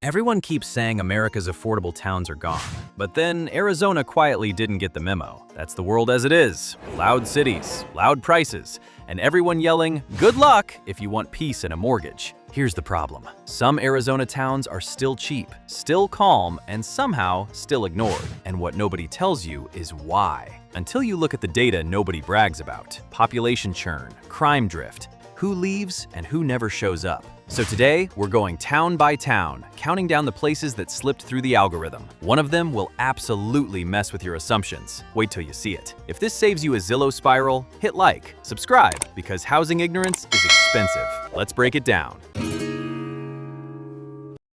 Everyone keeps saying America's affordable towns are gone, but then Arizona quietly didn't get the memo. That's the world as it is. Loud cities, loud prices, and everyone yelling, "Good luck if you want peace and a mortgage." Here's the problem. Some Arizona towns are still cheap, still calm, and somehow still ignored. And what nobody tells you is why. Until you look at the data nobody brags about. Population churn, crime drift, who leaves and who never shows up. So today, we're going town by town, counting down the places that slipped through the algorithm. One of them will absolutely mess with your assumptions. Wait till you see it. If this saves you a Zillow spiral, hit like, subscribe, because housing ignorance is expensive. Let's break it down.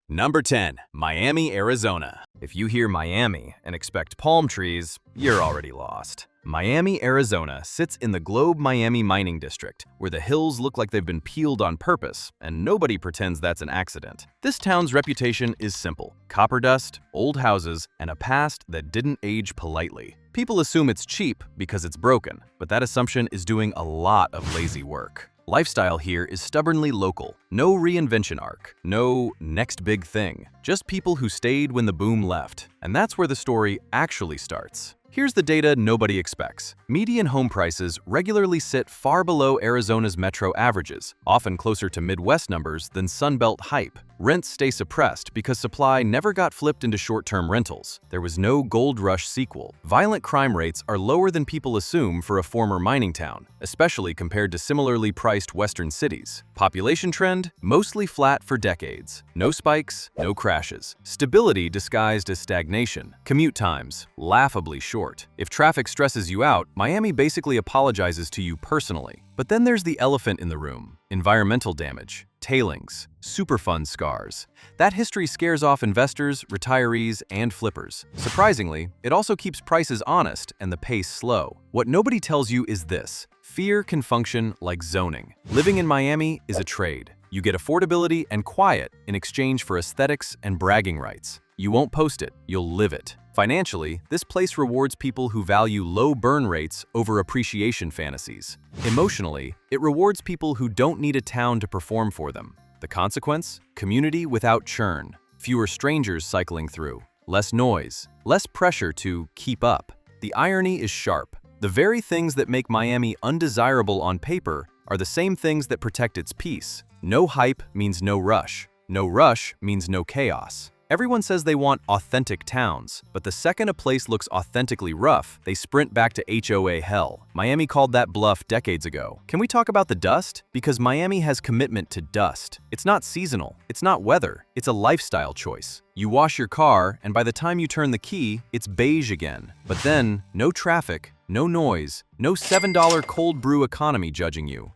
Number 10, Miami, Arizona. If you hear Miami and expect palm trees, you're already lost. Miami, Arizona sits in the Globe Miami Mining District, where the hills look like they've been peeled on purpose, and nobody pretends that's an accident. This town's reputation is simple: copper dust, old houses, and a past that didn't age politely. People assume it's cheap because it's broken, but that assumption is doing a lot of lazy work. Lifestyle here is stubbornly local. No reinvention arc, no next big thing. Just people who stayed when the boom left. And that's where the story actually starts. Here's the data nobody expects. Median home prices regularly sit far below Arizona's metro averages, often closer to Midwest numbers than Sunbelt hype. Rents stay suppressed because supply never got flipped into short-term rentals. There was no gold rush sequel. Violent crime rates are lower than people assume for a former mining town, especially compared to similarly priced western cities. Population trend, mostly flat for decades. No spikes, no crashes. Stability disguised as stagnation. Commute times, laughably short. If traffic stresses you out, Miami basically apologizes to you personally. But then there's the elephant in the room: environmental damage, tailings, Superfund scars. That history scares off investors, retirees, and flippers. Surprisingly, it also keeps prices honest and the pace slow. What nobody tells you is this: fear can function like zoning. Living in Miami is a trade. You get affordability and quiet in exchange for aesthetics and bragging rights. You won't post it, you'll live it. Financially, this place rewards people who value low burn rates over appreciation fantasies. Emotionally, it rewards people who don't need a town to perform for them. The consequence? Community without churn. Fewer strangers cycling through. Less noise. Less pressure to keep up. The irony is sharp. The very things that make Miami undesirable on paper are the same things that protect its peace. No hype means no rush. No rush means no chaos. Everyone says they want authentic towns, but the second a place looks authentically rough, they sprint back to HOA hell. Miami called that bluff decades ago. Can we talk about the dust? Because Miami has commitment to dust. It's not seasonal, it's not weather, it's a lifestyle choice. You wash your car, and by the time you turn the key, it's beige again. But then, no traffic, no noise, no $7 cold brew economy judging you.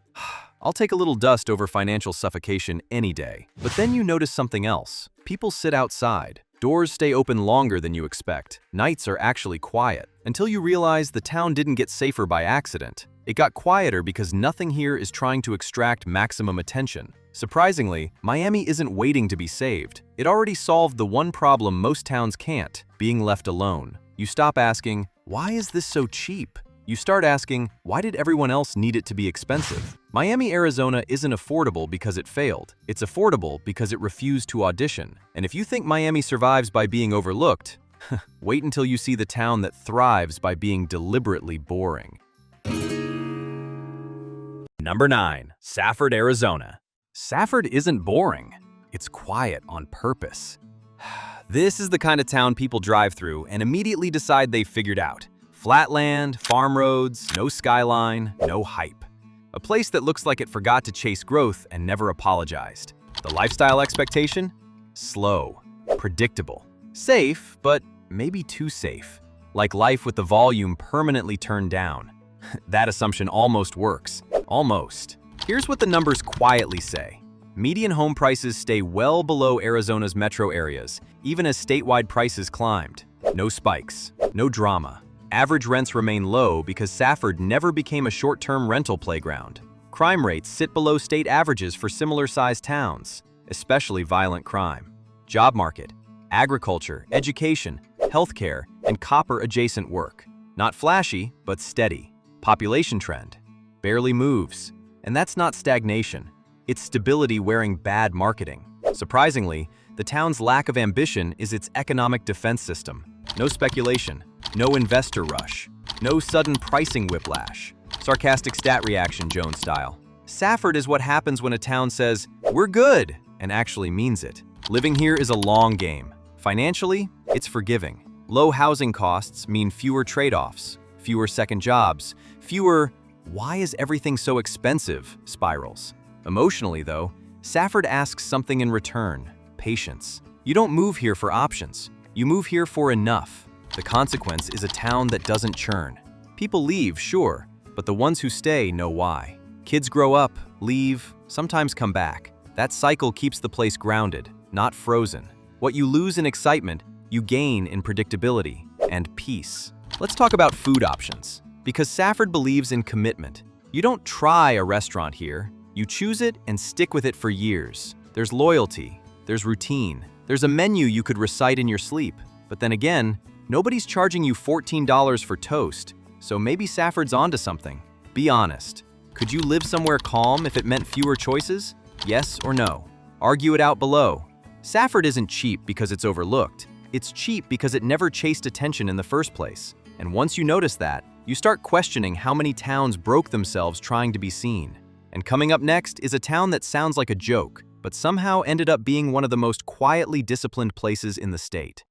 I'll take a little dust over financial suffocation any day. But then you notice something else. People sit outside. Doors stay open longer than you expect. Nights are actually quiet. Until you realize the town didn't get safer by accident. It got quieter because nothing here is trying to extract maximum attention. Surprisingly, Miami isn't waiting to be saved. It already solved the one problem most towns can't: being left alone. You stop asking, "Why is this so cheap?" You start asking, why did everyone else need it to be expensive? Miami, Arizona isn't affordable because it failed. It's affordable because it refused to audition. And if you think Miami survives by being overlooked, wait until you see the town that thrives by being deliberately boring. Number 9, Safford, Arizona. Safford isn't boring. It's quiet on purpose. This is the kind of town people drive through and immediately decide they've figured out. Flat land, farm roads, no skyline, no hype. A place that looks like it forgot to chase growth and never apologized. The lifestyle expectation? Slow, predictable, safe, but maybe too safe. Like life with the volume permanently turned down. That assumption almost works. Almost. Here's what the numbers quietly say. Median home prices stay well below Arizona's metro areas, even as statewide prices climbed. No spikes, no drama. Average rents remain low because Safford never became a short-term rental playground. Crime rates sit below state averages for similar-sized towns, especially violent crime. Job market, agriculture, education, healthcare, and copper-adjacent work. Not flashy, but steady. Population trend barely moves. And that's not stagnation. It's stability wearing bad marketing. Surprisingly, The town's lack of ambition is its economic defense system. No speculation, no investor rush, no sudden pricing whiplash. Sarcastic stat reaction, Jones style. Safford is what happens when a town says, "We're good," and actually means it. Living here is a long game. Financially, it's forgiving. Low housing costs mean fewer trade-offs, fewer second jobs, fewer "why is everything so expensive" spirals. Emotionally, though, Safford asks something in return: patience. You don't move here for options. You move here for enough. The consequence is a town that doesn't churn. People leave, sure, but the ones who stay know why. Kids grow up, leave, sometimes come back. That cycle keeps the place grounded, not frozen. What you lose in excitement, you gain in predictability and peace. Let's talk about food options. Because Safford believes in commitment. You don't try a restaurant here. You choose it and stick with it for years. There's loyalty, there's routine, there's a menu you could recite in your sleep. But then again, nobody's charging you $14 for toast, so maybe Safford's onto something. Be honest. Could you live somewhere calm if it meant fewer choices? Yes or no? Argue it out below. Safford isn't cheap because it's overlooked. It's cheap because it never chased attention in the first place. And once you notice that, you start questioning how many towns broke themselves trying to be seen. And coming up next is a town that sounds like a joke, but somehow ended up being one of the most quietly disciplined places in the state.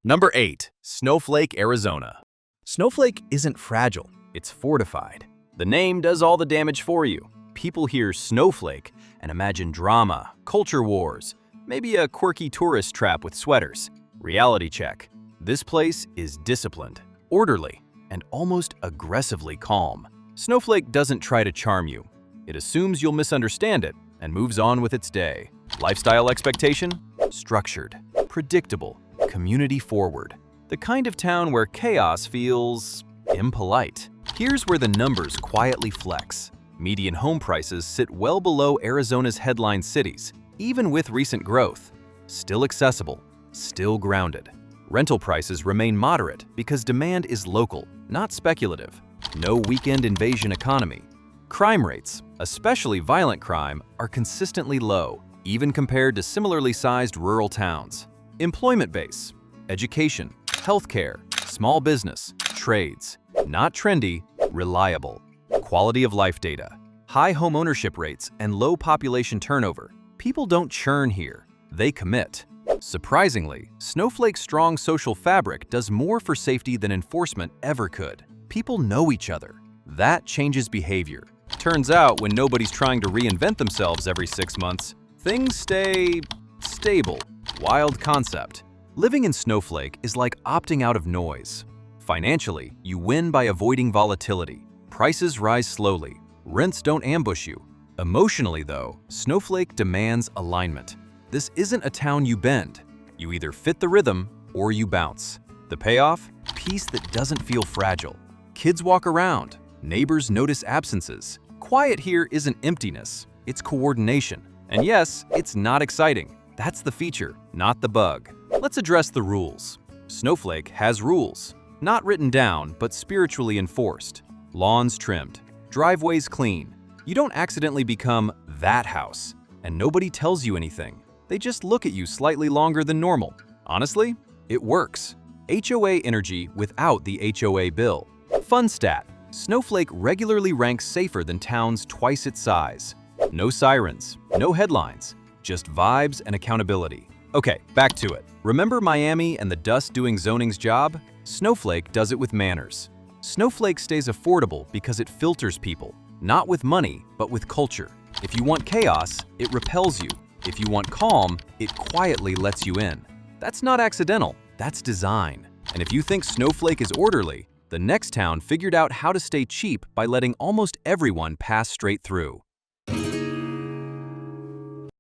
Number 8. Snowflake, Arizona. Snowflake isn't fragile, it's fortified. The name does all the damage for you. People hear Snowflake and imagine drama, culture wars, maybe a quirky tourist trap with sweaters. Reality check. This place is disciplined, orderly, and almost aggressively calm. Snowflake doesn't try to charm you. It assumes you'll misunderstand it and moves on with its day. Lifestyle expectation? Structured, predictable, community forward. The kind of town where chaos feels impolite. Here's where the numbers quietly flex. Median home prices sit well below Arizona's headline cities, even with recent growth. Still accessible, still grounded. Rental prices remain moderate because demand is local, not speculative. No weekend invasion economy. Crime rates, especially violent crime, are consistently low, even compared to similarly sized rural towns. Employment base, education, healthcare, small business, trades. Not trendy, reliable. Quality of life data, high home ownership rates, and low population turnover. People don't churn here, they commit. Surprisingly, Snowflake's strong social fabric does more for safety than enforcement ever could. People know each other. That changes behavior. Turns out, when nobody's trying to reinvent themselves every 6 months, things stay stable. Wild concept. Living in Snowflake is like opting out of noise. Financially, you win by avoiding volatility. Prices rise slowly. Rents don't ambush you. Emotionally, though, Snowflake demands alignment. This isn't a town you bend. You either fit the rhythm or you bounce. The payoff? Peace that doesn't feel fragile. Kids walk around. Neighbors notice absences. Quiet here isn't emptiness, it's coordination. And yes, it's not exciting. That's the feature, not the bug. Let's address the rules. Snowflake has rules. Not written down, but spiritually enforced. Lawns trimmed. Driveways clean. You don't accidentally become that house. And nobody tells you anything. They just look at you slightly longer than normal. Honestly, it works. HOA energy without the HOA bill. Fun stat. Snowflake regularly ranks safer than towns twice its size. No sirens, no headlines, just vibes and accountability. Okay, back to it. Remember Miami and the dust doing zoning's job? Snowflake does it with manners. Snowflake stays affordable because it filters people, not with money, but with culture. If you want chaos, it repels you. If you want calm, it quietly lets you in. That's not accidental, that's design. And if you think Snowflake is orderly, the next town figured out how to stay cheap by letting almost everyone pass straight through.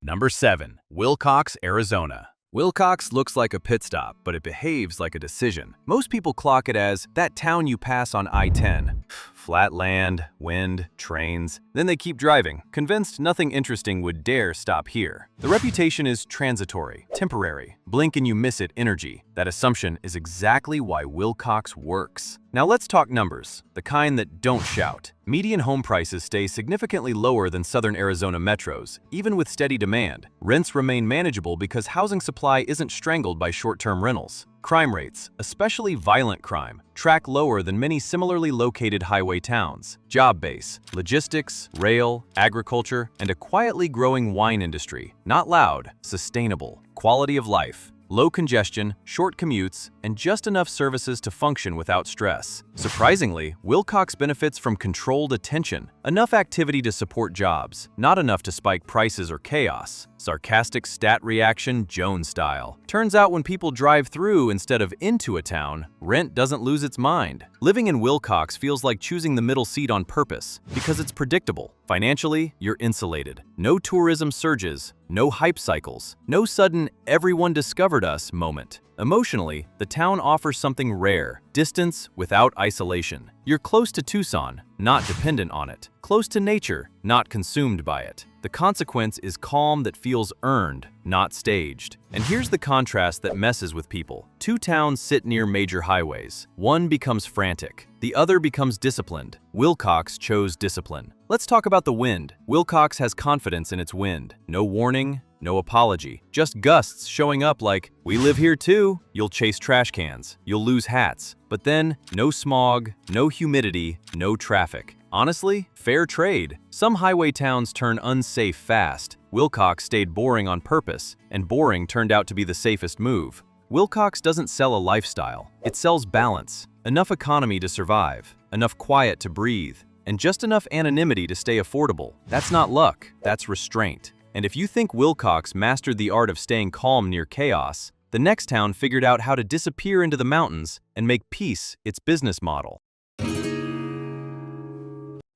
Number 7. Willcox, Arizona. Willcox looks like a pit stop, but it behaves like a decision. Most people clock it as that town you pass on I-10. Flat land, wind, trains. Then they keep driving, convinced nothing interesting would dare stop here. The reputation is transitory, temporary. Blink and you miss it energy. That assumption is exactly why Willcox works. Now let's talk numbers, the kind that don't shout. Median home prices stay significantly lower than southern Arizona metros, even with steady demand. Rents remain manageable because housing supply isn't strangled by short-term rentals. Crime rates, especially violent crime, track lower than many similarly located highway towns. Job base, logistics, rail, agriculture, and a quietly growing wine industry. Not loud, sustainable. Quality of life. Low congestion, short commutes, and just enough services to function without stress. Surprisingly, Willcox benefits from controlled attention, enough activity to support jobs, not enough to spike prices or chaos. Sarcastic stat reaction, Jones style. Turns out when people drive through instead of into a town, rent doesn't lose its mind. Living in Willcox feels like choosing the middle seat on purpose, because it's predictable. Financially, you're insulated. No tourism surges, no hype cycles, no sudden everyone discovered us moment. Emotionally, the town offers something rare, distance without isolation. You're close to Tucson, not dependent on it. Close to nature, not consumed by it. The consequence is calm that feels earned, not staged. And here's the contrast that messes with people. Two towns sit near major highways. One becomes frantic. The other becomes disciplined. Willcox chose discipline. Let's talk about the wind. Willcox has confidence in its wind. No warning, no apology. Just gusts showing up like, we live here too. You'll chase trash cans. You'll lose hats. But then, no smog, no humidity, no traffic. Honestly, fair trade. Some highway towns turn unsafe fast. Willcox stayed boring on purpose, and boring turned out to be the safest move. Willcox doesn't sell a lifestyle. It sells balance. Enough economy to survive, enough quiet to breathe, and just enough anonymity to stay affordable. That's not luck, that's restraint. And if you think Willcox mastered the art of staying calm near chaos, the next town figured out how to disappear into the mountains and make peace its business model.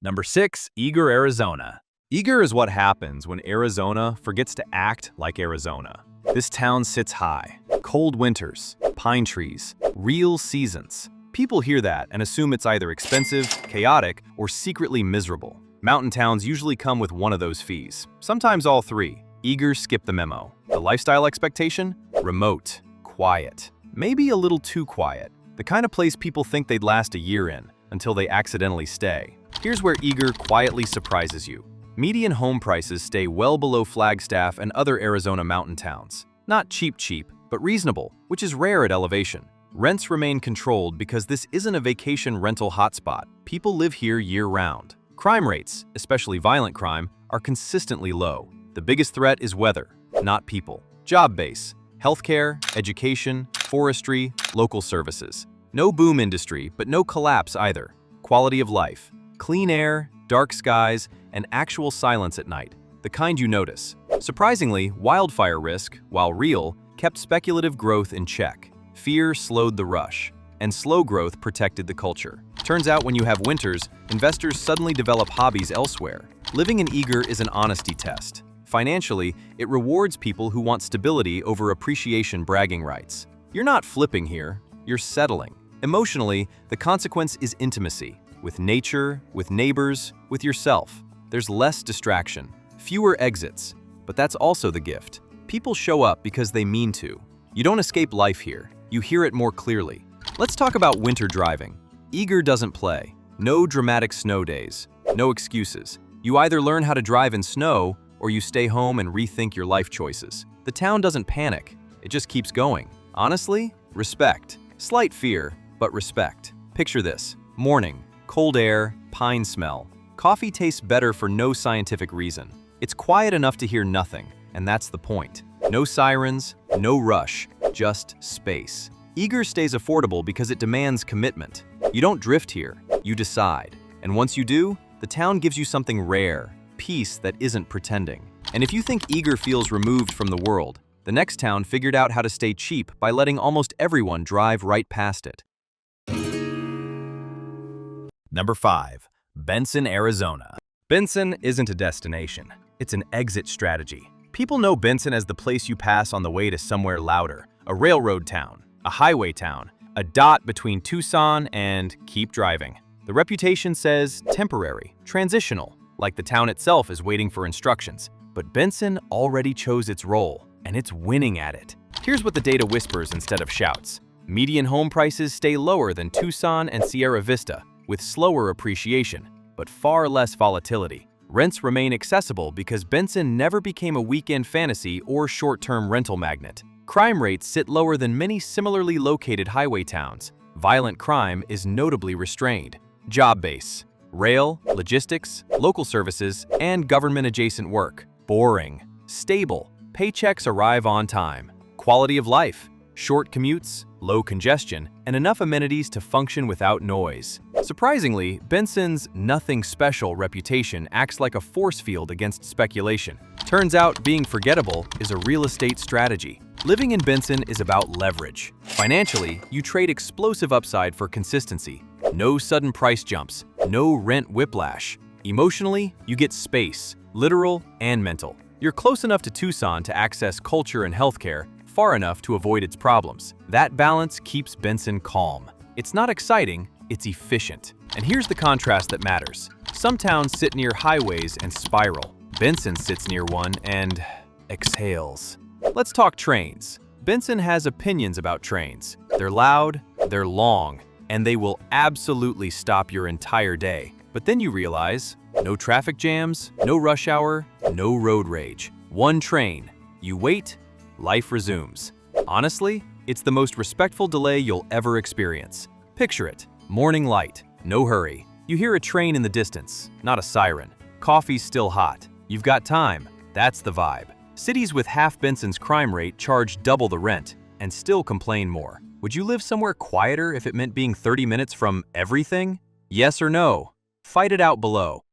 Number 6, Eagar, Arizona. Eagar is what happens when Arizona forgets to act like Arizona. This town sits high. Cold winters, pine trees, real seasons. People hear that and assume it's either expensive, chaotic, or secretly miserable. Mountain towns usually come with one of those fees, sometimes all three. Eagar skipped the memo. The lifestyle expectation? Remote, quiet, maybe a little too quiet. The kind of place people think they'd last a year in, until they accidentally stay. Here's where Eagar quietly surprises you. Median home prices stay well below Flagstaff and other Arizona mountain towns. Not cheap, but reasonable, which is rare at elevation. Rents remain controlled because this isn't a vacation rental hotspot. People live here year-round. Crime rates, especially violent crime, are consistently low. The biggest threat is weather, not people. Job base, healthcare, education, forestry, local services. No boom industry, but no collapse either. Quality of life, clean air, dark skies, and actual silence at night, the kind you notice. Surprisingly, wildfire risk, while real, kept speculative growth in check. Fear slowed the rush, and slow growth protected the culture. Turns out when you have winters, investors suddenly develop hobbies elsewhere. Living in Eagar is an honesty test. Financially, it rewards people who want stability over appreciation bragging rights. You're not flipping here, you're settling. Emotionally, the consequence is intimacy. With nature, with neighbors, with yourself. There's less distraction, fewer exits, but that's also the gift. People show up because they mean to. You don't escape life here, you hear it more clearly. Let's talk about winter driving. Eagar doesn't play. No dramatic snow days, no excuses. You either learn how to drive in snow or you stay home and rethink your life choices. The town doesn't panic, it just keeps going. Honestly, respect. Slight fear, but respect. Picture this. Morning, cold air, pine smell. Coffee tastes better for no scientific reason. It's quiet enough to hear nothing, and that's the point. No sirens, no rush, just space. Eagar stays affordable because it demands commitment. You don't drift here, you decide. And once you do, the town gives you something rare, peace that isn't pretending. And if you think Eagar feels removed from the world, the next town figured out how to stay cheap by letting almost everyone drive right past it. Number 5. Benson, Arizona. Benson isn't a destination, it's an exit strategy. People know Benson as the place you pass on the way to somewhere louder, a railroad town, a highway town, a dot between Tucson and keep driving. The reputation says temporary, transitional, like the town itself is waiting for instructions. But Benson already chose its role, and it's winning at it. Here's what the data whispers instead of shouts. Median home prices stay lower than Tucson and Sierra Vista, with slower appreciation, but far less volatility. Rents remain accessible because Benson never became a weekend fantasy or short-term rental magnet. Crime rates sit lower than many similarly located highway towns. Violent crime is notably restrained. Job base: rail, logistics, local services, and government-adjacent work. Boring. Stable. Paychecks arrive on time. Quality of life: short commutes, low congestion, and enough amenities to function without noise. Surprisingly, Benson's nothing special reputation acts like a force field against speculation. Turns out being forgettable is a real estate strategy. Living in Benson is about leverage. Financially, you trade explosive upside for consistency. No sudden price jumps, no rent whiplash. Emotionally, you get space, literal and mental. You're close enough to Tucson to access culture and healthcare, far enough to avoid its problems. That balance keeps Benson calm. It's not exciting, it's efficient. And here's the contrast that matters. Some towns sit near highways and spiral. Benson sits near one and exhales. Let's talk trains. Benson has opinions about trains. They're loud, they're long, and they will absolutely stop your entire day. But then you realize, no traffic jams, no rush hour, no road rage. One train. You wait, life resumes. Honestly, it's the most respectful delay you'll ever experience. Picture it. Morning light, no hurry. You hear a train in the distance, not a siren. Coffee's still hot. You've got time. That's the vibe. Cities with half Benson's crime rate charge double the rent and still complain more. Would you live somewhere quieter if it meant being 30 minutes from everything? Yes or no? Fight it out below.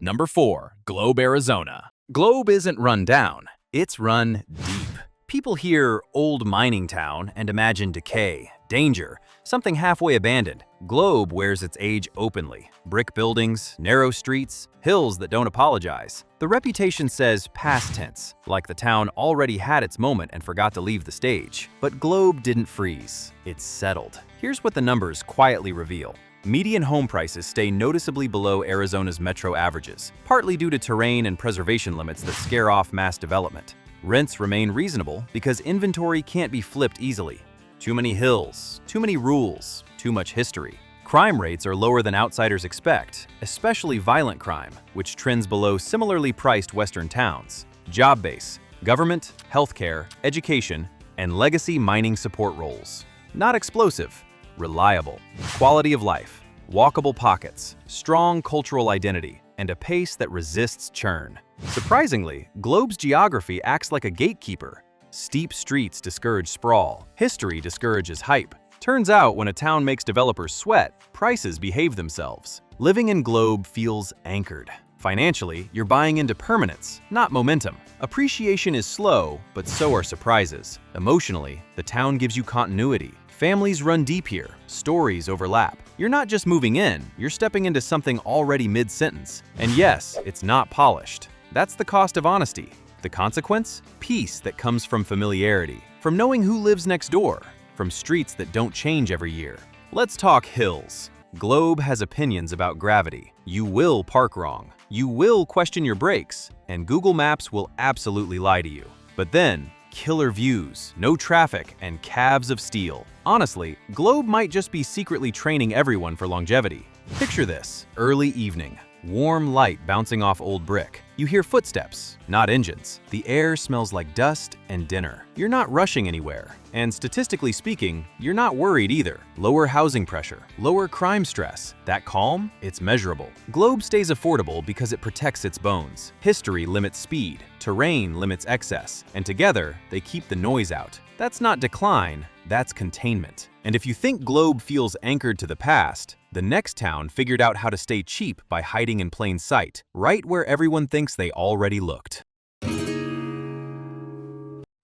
Number 4. Globe, Arizona. Globe isn't run down, it's run deep. People hear old mining town and imagine decay, danger, something halfway abandoned. Globe wears its age openly. Brick buildings, narrow streets, hills that don't apologize. The reputation says past tense, like the town already had its moment and forgot to leave the stage. But Globe didn't freeze, it settled. Here's what the numbers quietly reveal. Median home prices stay noticeably below Arizona's metro averages, partly due to terrain and preservation limits that scare off mass development. Rents remain reasonable because inventory can't be flipped easily. Too many hills, too many rules, too much history. Crime rates are lower than outsiders expect, especially violent crime, which trends below similarly priced Western towns. Job base: government, healthcare, education, and legacy mining support roles. Not explosive, reliable. Quality of life: walkable pockets, strong cultural identity, and a pace that resists churn. Surprisingly, Globe's geography acts like a gatekeeper. Steep streets discourage sprawl. History discourages hype. Turns out when a town makes developers sweat, prices behave themselves. Living in Globe feels anchored. Financially, you're buying into permanence, not momentum. Appreciation is slow, but so are surprises. Emotionally, the town gives you continuity. Families run deep here, stories overlap. You're not just moving in, you're stepping into something already mid-sentence. And yes, it's not polished. That's the cost of honesty. The consequence? Peace that comes from familiarity, from knowing who lives next door, from streets that don't change every year. Let's talk hills. Globe has opinions about gravity. You will park wrong. You will question your brakes, and Google Maps will absolutely lie to you. But then, killer views, no traffic, and calves of steel. Honestly, Globe might just be secretly training everyone for longevity. Picture this: early evening, warm light bouncing off old brick. You hear footsteps, not engines. The air smells like dust and dinner. You're not rushing anywhere. And statistically speaking, you're not worried either. Lower housing pressure, lower crime stress. That calm? It's measurable. Globe stays affordable because it protects its bones. History limits speed, terrain limits excess, and together, they keep the noise out. That's not decline, that's containment. And if you think Globe feels anchored to the past, the next town figured out how to stay cheap by hiding in plain sight, right where everyone thinks they already looked.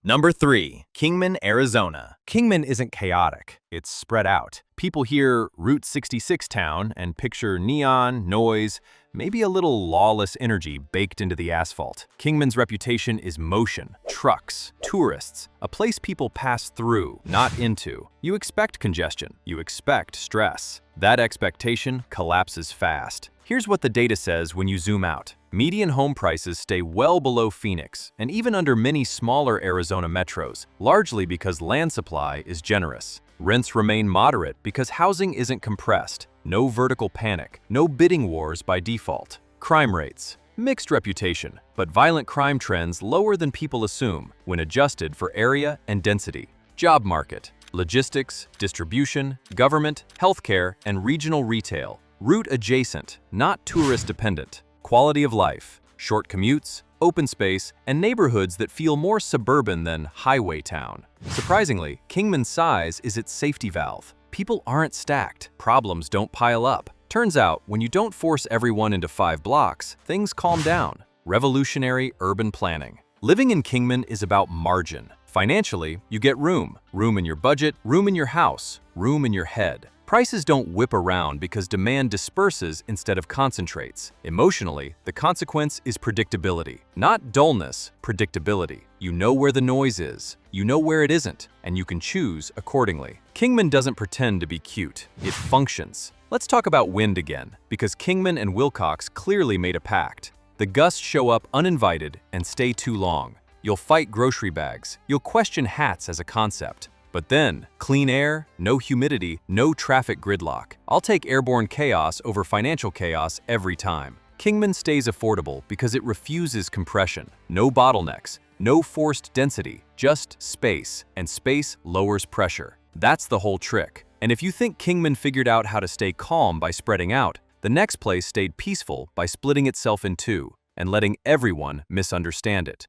Number 3. Kingman, Arizona. Kingman isn't chaotic, it's spread out. People hear Route 66 town and picture neon, noise, maybe a little lawless energy baked into the asphalt. Kingman's reputation is motion, trucks, tourists, a place people pass through, not into. You expect congestion, you expect stress. That expectation collapses fast. Here's what the data says when you zoom out. Median home prices stay well below Phoenix and even under many smaller Arizona metros, largely because land supply is generous. Rents remain moderate because housing isn't compressed. No vertical panic, no bidding wars by default. Crime rates. Mixed reputation, but violent crime trends lower than people assume when adjusted for area and density. Job market. Logistics, distribution, government, healthcare, and regional retail. Route adjacent, not tourist dependent. Quality of life, short commutes, open space, and neighborhoods that feel more suburban than highway town. Surprisingly, Kingman's size is its safety valve. People aren't stacked, problems don't pile up. Turns out, when you don't force everyone into 5 blocks, things calm down. Revolutionary urban planning. Living in Kingman is about margin. Financially, you get room. Room in your budget, room in your house, room in your head. Prices don't whip around because demand disperses instead of concentrates. Emotionally, the consequence is predictability. Not dullness, predictability. You know where the noise is, you know where it isn't, and you can choose accordingly. Kingman doesn't pretend to be cute. It functions. Let's talk about wind again, because Kingman and Willcox clearly made a pact. The gusts show up uninvited and stay too long. You'll fight grocery bags. You'll question hats as a concept. But then, clean air, no humidity, no traffic gridlock. I'll take airborne chaos over financial chaos every time. Kingman stays affordable because it refuses compression. No bottlenecks, no forced density, just space, and space lowers pressure. That's the whole trick. And if you think Kingman figured out how to stay calm by spreading out, the next place stayed peaceful by splitting itself in two and letting everyone misunderstand it.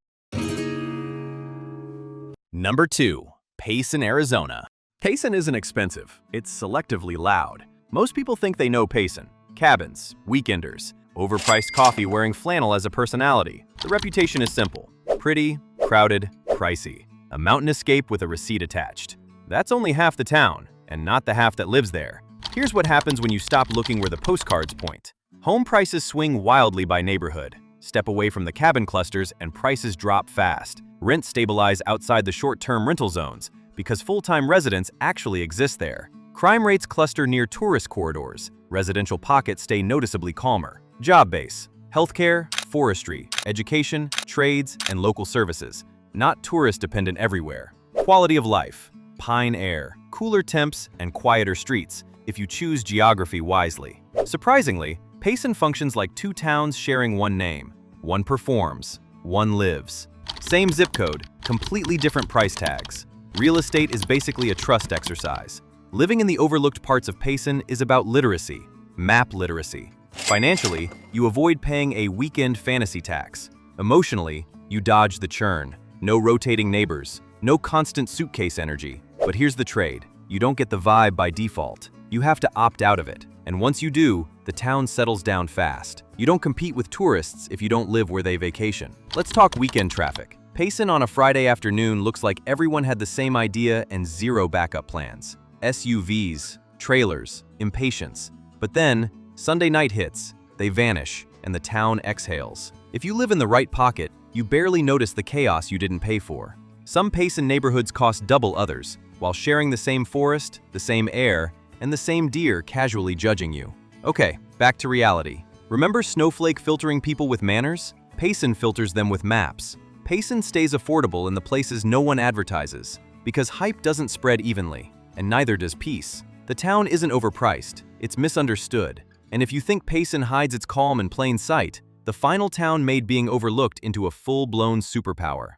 Number 2. Payson, Arizona. Payson isn't expensive, it's selectively loud. Most people think they know Payson. Cabins, weekenders, overpriced coffee wearing flannel as a personality. The reputation is simple. Pretty, crowded, pricey. A mountain escape with a receipt attached. That's only half the town, and not the half that lives there. Here's what happens when you stop looking where the postcards point. Home prices swing wildly by neighborhood. Step away from the cabin clusters and prices drop fast. Rents stabilize outside the short-term rental zones because full-time residents actually exist there. Crime rates cluster near tourist corridors. Residential pockets stay noticeably calmer. Job base: healthcare, forestry, education, trades, and local services. Not tourist-dependent everywhere. Quality of life: pine air, cooler temps, and quieter streets if you choose geography wisely. Surprisingly, Payson functions like two towns sharing one name. One performs, one lives. Same zip code, completely different price tags. Real estate is basically a trust exercise. Living in the overlooked parts of Payson is about literacy, map literacy. Financially, you avoid paying a weekend fantasy tax. Emotionally, you dodge the churn. No rotating neighbors, no constant suitcase energy. But here's the trade. You don't get the vibe by default. You have to opt out of it. And once you do, the town settles down fast. You don't compete with tourists if you don't live where they vacation. Let's talk weekend traffic. Payson on a Friday afternoon looks like everyone had the same idea and zero backup plans. SUVs, trailers, impatience. But then, Sunday night hits, they vanish, and the town exhales. If you live in the right pocket, you barely notice the chaos you didn't pay for. Some Payson neighborhoods cost double others, while sharing the same forest, the same air, and the same deer casually judging you. Okay, back to reality. Remember Snowflake filtering people with manners? Payson filters them with maps. Payson stays affordable in the places no one advertises, because hype doesn't spread evenly, and neither does peace. The town isn't overpriced, it's misunderstood. And if you think Payson hides its calm in plain sight, the final town made being overlooked into a full-blown superpower.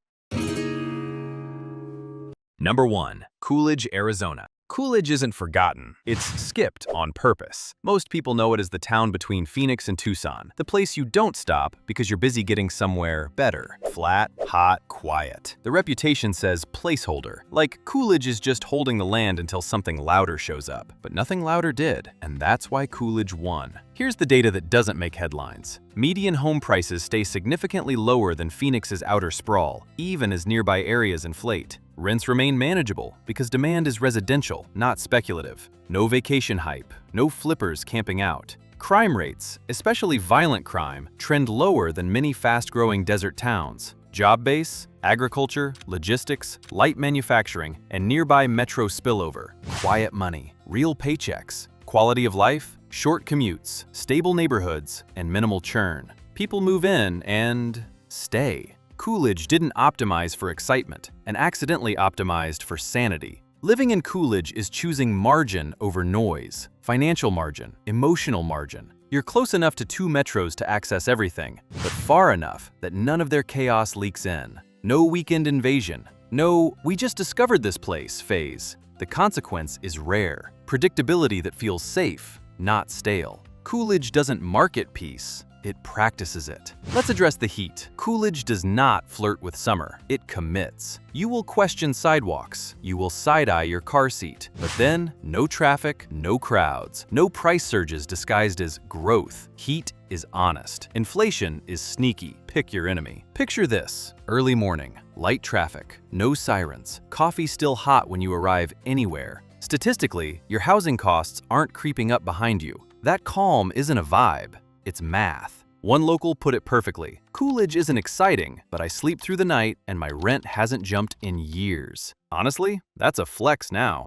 Number 1. Coolidge, Arizona. Coolidge isn't forgotten, it's skipped on purpose. Most people know it as the town between Phoenix and Tucson, the place you don't stop because you're busy getting somewhere better. Flat, hot, quiet. The reputation says placeholder, like Coolidge is just holding the land until something louder shows up. But nothing louder did, and that's why Coolidge won. Here's the data that doesn't make headlines. Median home prices stay significantly lower than Phoenix's outer sprawl, even as nearby areas inflate. Rents remain manageable because demand is residential, not speculative. No vacation hype, no flippers camping out. Crime rates, especially violent crime, trend lower than many fast-growing desert towns. Job base, agriculture, logistics, light manufacturing, and nearby metro spillover. Quiet money, real paychecks, quality of life, short commutes, stable neighborhoods, and minimal churn. People move in and stay. Coolidge didn't optimize for excitement and accidentally optimized for sanity. Living in Coolidge is choosing margin over noise, financial margin, emotional margin. You're close enough to 2 metros to access everything, but far enough that none of their chaos leaks in. No weekend invasion. No, we just discovered this place phase. The consequence is rare. Predictability that feels safe, not stale. Coolidge doesn't market peace. It practices it. Let's address the heat. Coolidge does not flirt with summer. It commits. You will question sidewalks. You will side-eye your car seat. But then, no traffic, no crowds, no price surges disguised as growth. Heat is honest. Inflation is sneaky. Pick your enemy. Picture this. Early morning, light traffic, no sirens, coffee still hot when you arrive anywhere. Statistically, your housing costs aren't creeping up behind you. That calm isn't a vibe. It's math. One local put it perfectly. Coolidge isn't exciting, but I sleep through the night and my rent hasn't jumped in years. Honestly, that's a flex now.